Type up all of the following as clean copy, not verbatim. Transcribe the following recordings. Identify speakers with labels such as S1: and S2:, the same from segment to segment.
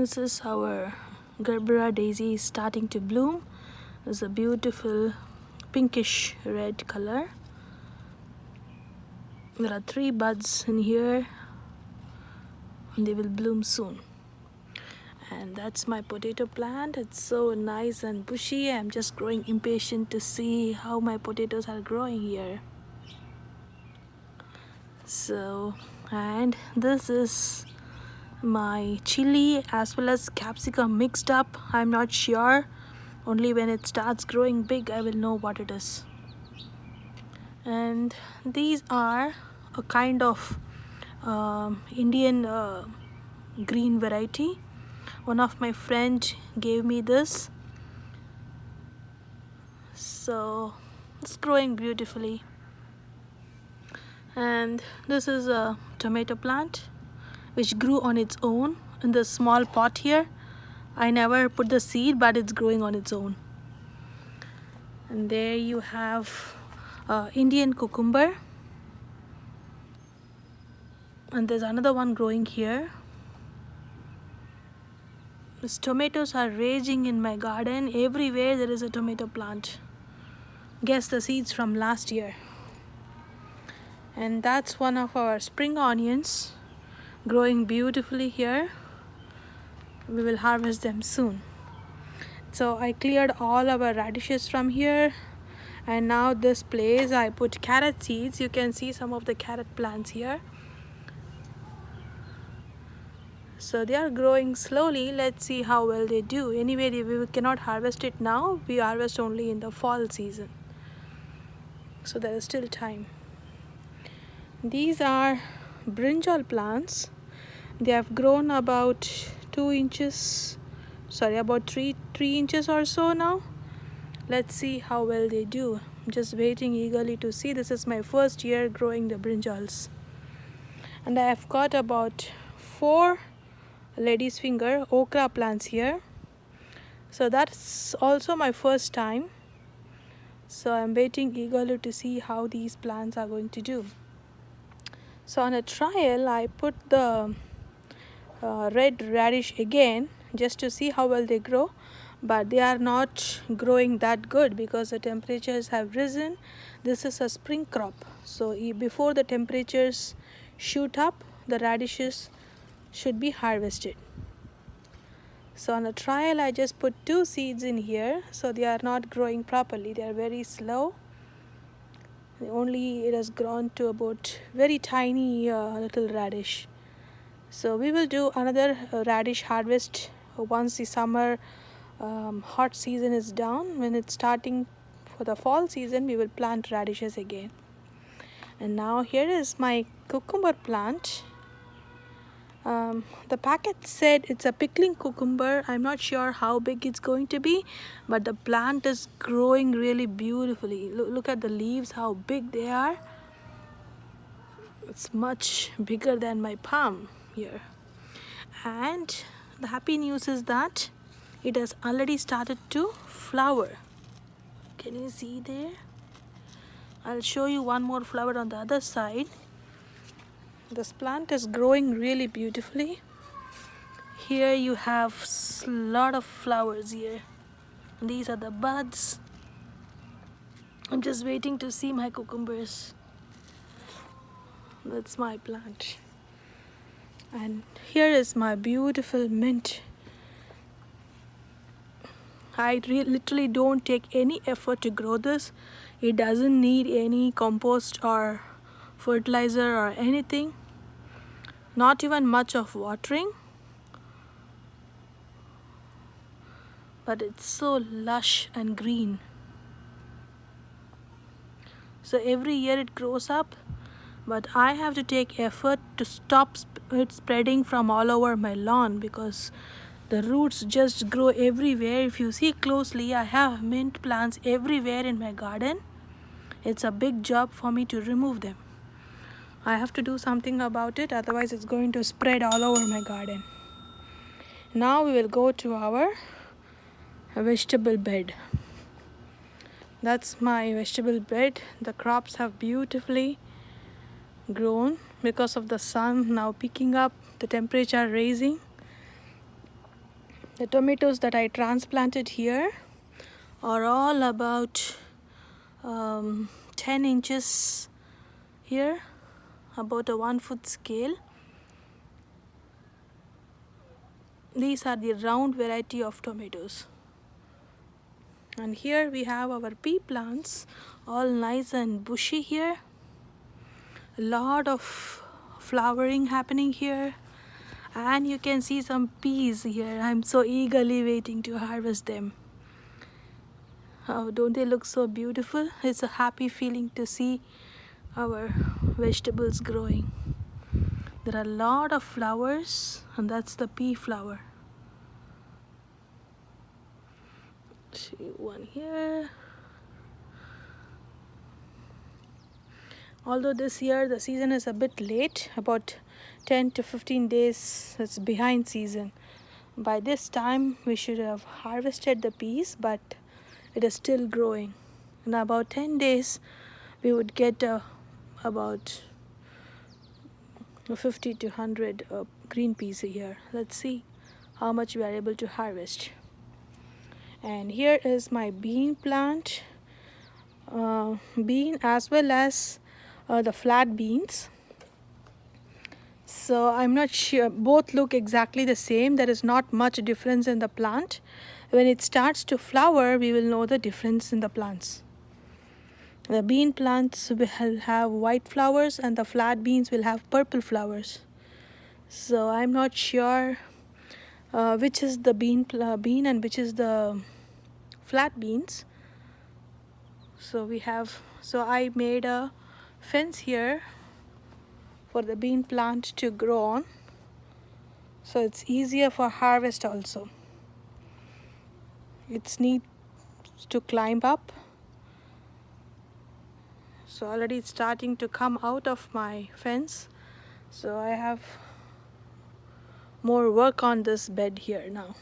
S1: This is our Gerbera Daisy starting to bloom. It's a beautiful pinkish red color. There are 3 buds in here and they will bloom soon. And that's my potato plant. It's so nice and bushy. I'm just growing impatient to see how my potatoes are growing here. And this is my chili as well as capsicum mixed up. I'm not sure. Only when it starts growing big I will know what it is. And these are a kind of Indian green variety. One of my friends gave me this, so it's growing beautifully. And this is a tomato plant which grew on its own in the small pot here. I never put the seed, but it's growing on its own. And there you have Indian cucumber, and there's another one growing here. These tomatoes are raging in my garden. Everywhere there is a tomato plant. Guess the seeds from last year. And that's one of our spring onions growing beautifully here. We will harvest them soon. So I cleared all our radishes from here, and now this place I put carrot seeds. You can see some of the carrot plants here. So they are growing slowly. Let's see how well they do. Anyway, we cannot harvest it now. We harvest only in the fall season, so there is still time. These are brinjal plants. They have grown about 2 inches, about 3 inches or so now. Let's see how well they do. I'm just waiting eagerly to see. This is my first year growing the brinjals, and I have got about 4 lady's finger okra plants here. So that's also my first time. So I'm waiting eagerly to see how these plants are going to do. So on a trial I put the red radish again just to see how well they grow, but they are not growing that good because the temperatures have risen. This is a spring crop, so before the temperatures shoot up, the radishes should be harvested. So on a trial I just put 2 seeds in here, so they are not growing properly. They are very slow. Only it has grown to about very tiny little radish. So we will do another radish harvest once the summer hot season is down. When it's starting for the fall season, we will plant radishes again. And now here is my cucumber plant. The packet said it's a pickling cucumber. I'm not sure how big it's going to be, but the plant is growing really beautifully. Look at the leaves, how big they are. It's much bigger than my palm here. And the happy news is that it has already started to flower. Can you see there? I'll show you one more flower on the other side. This plant is growing really beautifully. Here you have a lot of flowers here. These are the buds. I'm just waiting to see my cucumbers. That's my plant. And here is my beautiful mint. I literally don't take any effort to grow this. It doesn't need any compost or fertilizer or anything, not even much of watering, but it's so lush and green. So every year it grows up, but I have to take effort to stop it spreading from all over my lawn because the roots just grow everywhere. If you see closely, I have mint plants everywhere in my garden. It's a big job for me to remove them. I have to do something about it, otherwise it's going to spread all over my garden. Now we will go to our vegetable bed. That's my vegetable bed. The crops have beautifully grown because of the sun now picking up, the temperature raising. The tomatoes that I transplanted here are all about 10 inches here, about a 1 foot scale. These are the round variety of tomatoes. And here we have our pea plants, all nice and bushy here. A lot of flowering happening here. And you can see some peas here. I'm so eagerly waiting to harvest them. Oh, don't they look so beautiful? It's a happy feeling to see our vegetables growing. There are a lot of flowers, and that's the pea flower. See one here. Although this year the season is a bit late, about 10 to 15 days it's behind season. By this time we should have harvested the peas, but it is still growing. In about 10 days we would get about 50 to 100 green peas here. Let's see how much we are able to harvest. And here is my bean plant, bean as well as the flat beans. So I'm not sure, both look exactly the same. There is not much difference in the plant. When it starts to flower, we will know the difference in the plants. The bean plants will have white flowers and the flat beans will have purple flowers. So I'm not sure which is the bean and which is the flat beans. So I made a fence here for the bean plant to grow on, so it's easier for harvest also. It's neat to climb up. So already it's starting to come out of my fence, so I have more work on this bed here now.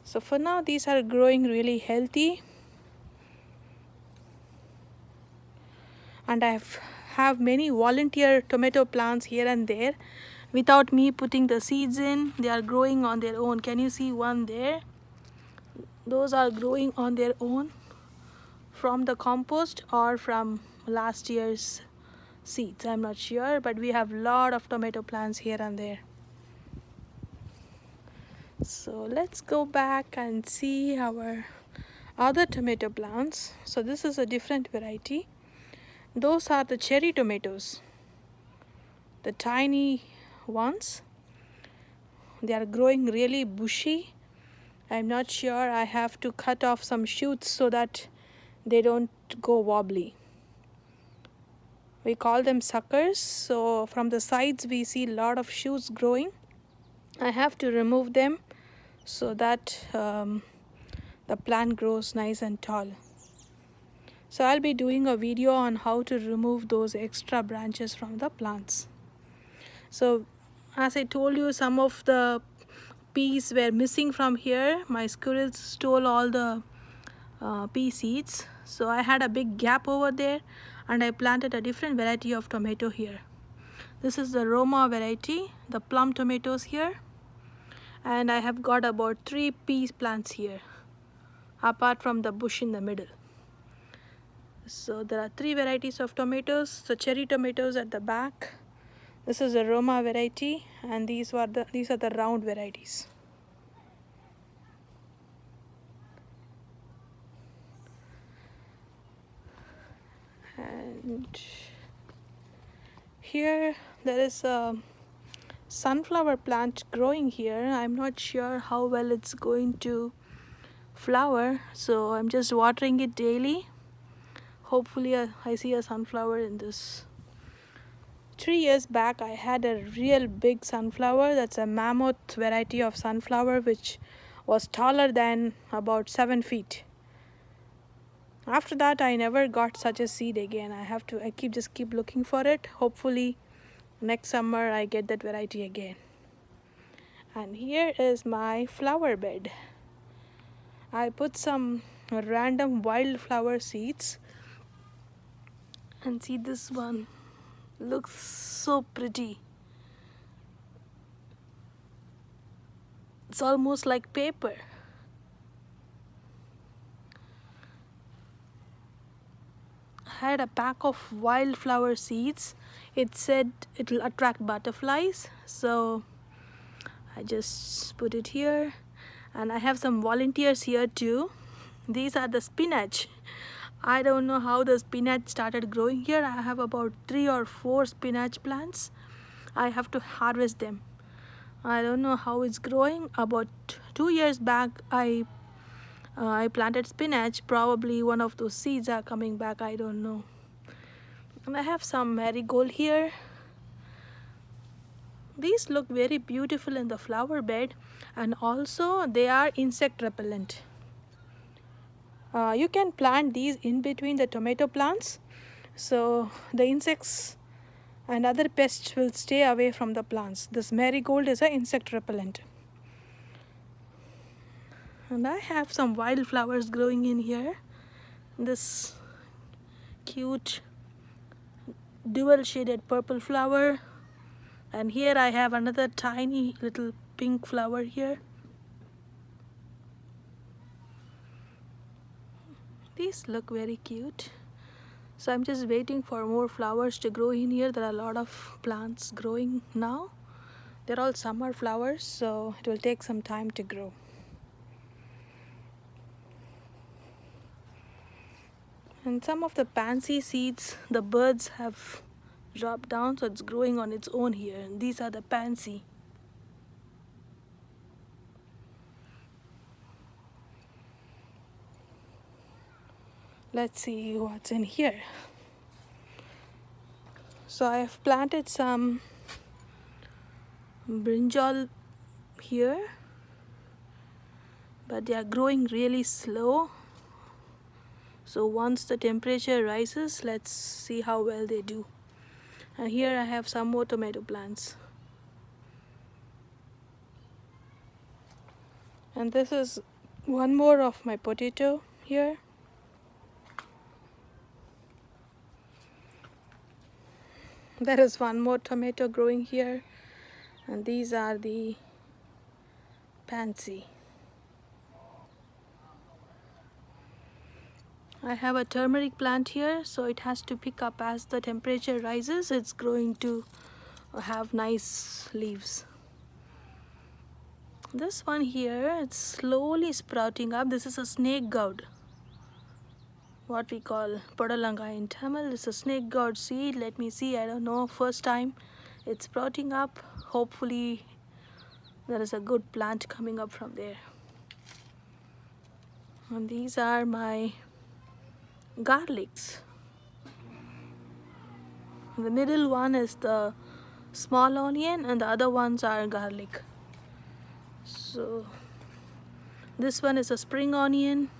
S1: So for now these are growing really healthy, and I have many volunteer tomato plants here and there without me putting the seeds in. They are growing on their own. Can you see one there? Those are growing on their own from the compost or from last year's seeds. I'm not sure, but we have a lot of tomato plants here and there. So let's go back and see our other tomato plants. So this is a different variety. Those are the cherry tomatoes, the tiny ones. They are growing really bushy. I'm not sure, I have to cut off some shoots so that they don't go wobbly. We call them suckers. So from the sides we see a lot of shoots growing. I have to remove them so that the plant grows nice and tall. So I'll be doing a video on how to remove those extra branches from the plants. So as I told you, some of the peas were missing from here. My squirrels stole all the pea seeds. So I had a big gap over there and I planted a different variety of tomato here. This is the Roma variety, the plum tomatoes here. And I have got about 3 pea plants here, apart from the bush in the middle. So there are 3 varieties of tomatoes. So cherry tomatoes at the back. This is a Roma variety, and these are the round varieties. And here there is a sunflower plant growing here. I'm not sure how well it's going to flower, so I'm just watering it daily. Hopefully I see a sunflower in this. 3 years back I had a real big sunflower. That's a mammoth variety of sunflower which was taller than about 7 feet. After that I never got such a seed again. I keep looking for it. Hopefully next summer I get that variety again. And here is my flower bed. I put some random wildflower seeds, and see, this one looks so pretty. It's almost like paper. I had a pack of wildflower seeds. It said it will attract butterflies, so I just put it here. And I have some volunteers here too. These are the spinach. I don't know how the spinach started growing here. I have about 3 or 4 spinach plants. I have to harvest them. I don't know how it's growing. About 2 years back, I planted spinach. Probably one of those seeds are coming back. I don't know. And I have some marigold here. These look very beautiful in the flower bed, and also they are insect repellent. You can plant these in between the tomato plants, so the insects and other pests will stay away from the plants. This marigold is an insect repellent. And I have some wildflowers growing in here. This cute dual shaded purple flower, and here I have another tiny little pink flower here. These look very cute. So I'm just waiting for more flowers to grow in here. There are a lot of plants growing now. They're all summer flowers, so it will take some time to grow. And some of the pansy seeds, the birds have dropped down, so it's growing on its own here. And these are the pansy. Let's see what's in here. So I have planted some brinjal here, but they are growing really slow. So once the temperature rises, let's see how well they do. And here I have some more tomato plants. And this is one more of my potato here. There is one more tomato growing here, and these are the pansy. I have a turmeric plant here, so it has to pick up as the temperature rises. It's growing to have nice leaves. This one here, it's slowly sprouting up. This is a snake gourd, what we call podalanga in Tamil. It's a snake gourd seed. Let me see, I don't know, first time it's sprouting up. Hopefully there is a good plant coming up from there. And these are my garlics. The middle one is the small onion and the other ones are garlic. So this one is a spring onion.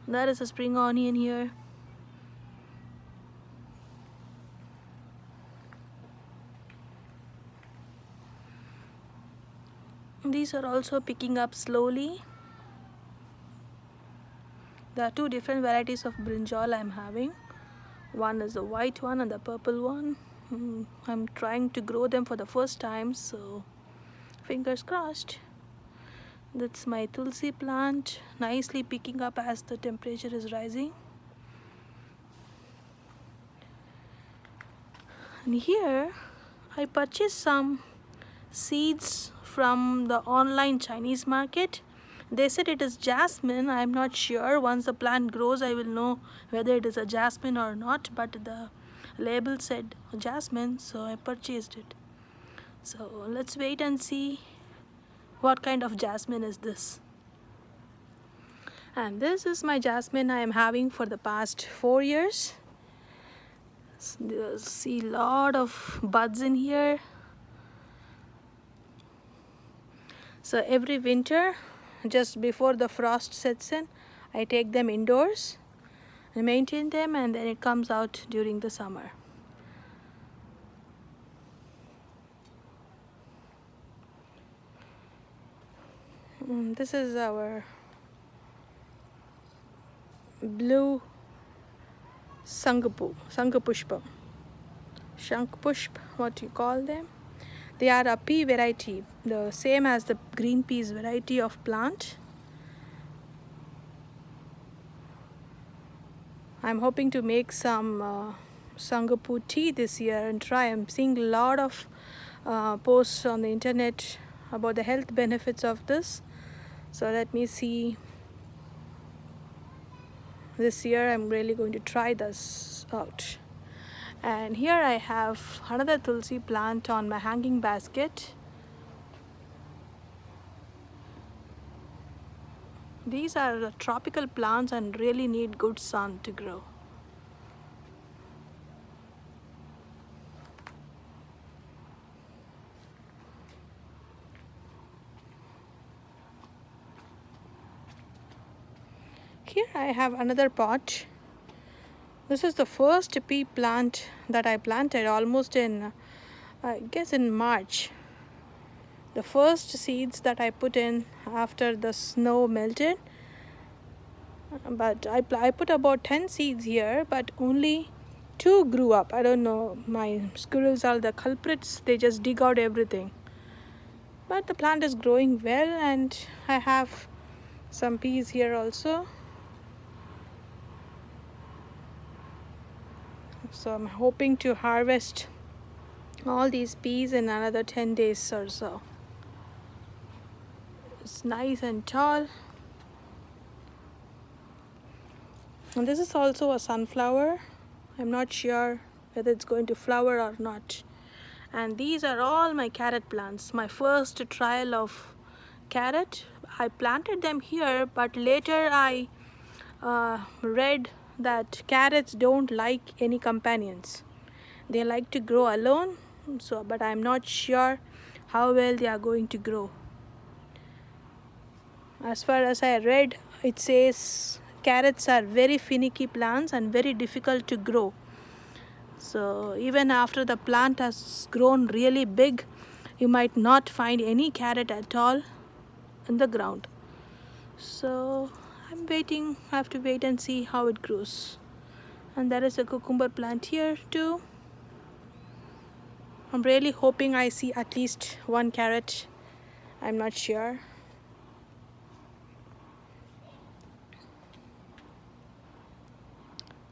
S1: That is a spring onion here. These are also picking up slowly. There are 2 different varieties of brinjal I'm having. One is the white one and the purple one. I'm trying to grow them for the first time, so fingers crossed. That's my tulsi plant, nicely picking up as the temperature is rising. And here I purchased some seeds from the online Chinese market. They said it is jasmine. I'm not sure. Once the plant grows, I will know whether it is a jasmine or not, but the label said jasmine, so I purchased it. So let's wait and see what kind of jasmine is this. And this is my jasmine I am having for the past 4 years. See a lot of buds in here. So every winter, just before the frost sets in, I take them indoors and maintain them, and then it comes out during the summer. This is our blue Sangapushpa, Shankpushp, what you call them. They are a pea variety, the same as the green peas variety of plant. I'm hoping to make some Sangapore tea this year and try. I'm seeing a lot of posts on the internet about the health benefits of this. So let me see. This year I'm really going to try this out. And here I have another tulsi plant on my hanging basket. These are tropical plants and really need good sun to grow. Here I have another pot. This is the first pea plant that I planted almost in, I guess in March. The first seeds that I put in after the snow melted. But I put about 10 seeds here, but only 2 grew up. I don't know, my squirrels are the culprits. They just dig out everything. But the plant is growing well, and I have some peas here also. So I'm hoping to harvest all these peas in another 10 days or so. It's nice and tall. And this is also a sunflower. I'm not sure whether it's going to flower or not. And these are all my carrot plants. My first trial of carrot. I planted them here, but later I read that carrots don't like any companions. They like to grow alone. But I'm not sure how well they are going to grow. As far as I read, it says carrots are very finicky plants and very difficult to grow. So even after the plant has grown really big, you might not find any carrot at all in the ground. So I'm waiting. I have to wait and see how it grows. And there is a cucumber plant here too. I'm really hoping I see at least one carrot. I'm not sure.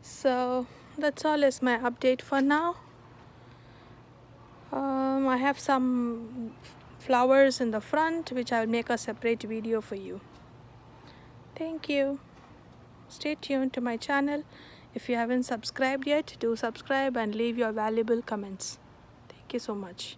S1: So that's all is my update for now. I have some flowers in the front, which I'll make a separate video for you. Thank you. Stay tuned to my channel. If you haven't subscribed yet, do subscribe and leave your valuable comments. Thank you so much.